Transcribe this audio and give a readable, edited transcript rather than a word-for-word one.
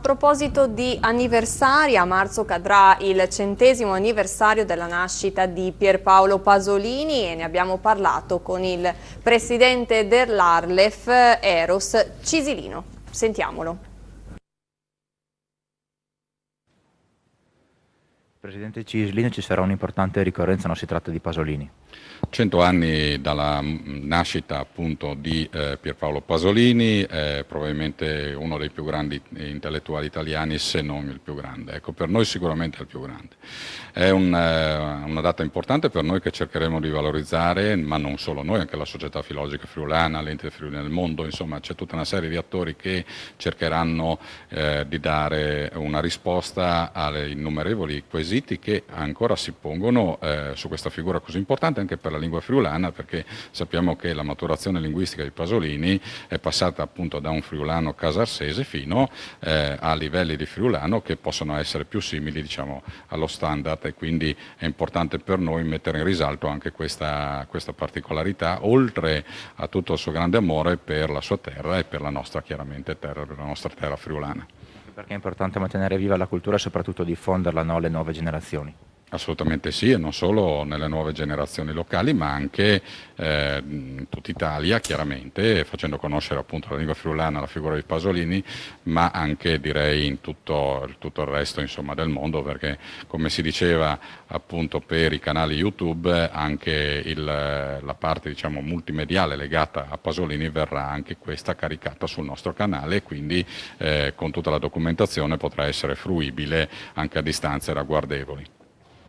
A proposito di anniversari, a marzo cadrà il 100° anniversario della nascita di Pierpaolo Pasolini e ne abbiamo parlato con il presidente dell'Arlef, Eros Cisilino. Sentiamolo. Presidente Cisilino, ci sarà un'importante ricorrenza, non si tratta di Pasolini. 100 anni dalla nascita appunto di Pierpaolo Pasolini, probabilmente uno dei più grandi intellettuali italiani, se non il più grande. Ecco, per noi sicuramente è il più grande. È una data importante per noi che cercheremo di valorizzare, ma non solo noi, anche la Società Filologica Friulana, l'Ente Friuli nel Mondo, insomma c'è tutta una serie di attori che cercheranno di dare una risposta ai innumerevoli quesiti che ancora si pongono su questa figura così importante anche per la lingua friulana, perché sappiamo che la maturazione linguistica di Pasolini è passata appunto da un friulano casarsese fino a livelli di friulano che possono essere più simili, diciamo, allo standard, e quindi è importante per noi mettere in risalto anche questa particolarità, oltre a tutto il suo grande amore per la sua terra e per la nostra, chiaramente, la nostra terra friulana. Perché è importante mantenere viva la cultura e soprattutto diffonderla, no, alle nuove generazioni. Assolutamente sì, e non solo nelle nuove generazioni locali, ma anche in tutta Italia, chiaramente, facendo conoscere appunto la lingua friulana, la figura di Pasolini, ma anche direi in tutto il resto, insomma, del mondo, perché come si diceva appunto per i canali YouTube, anche la parte, diciamo, multimediale legata a Pasolini verrà anche questa caricata sul nostro canale, e quindi con tutta la documentazione potrà essere fruibile anche a distanze ragguardevoli.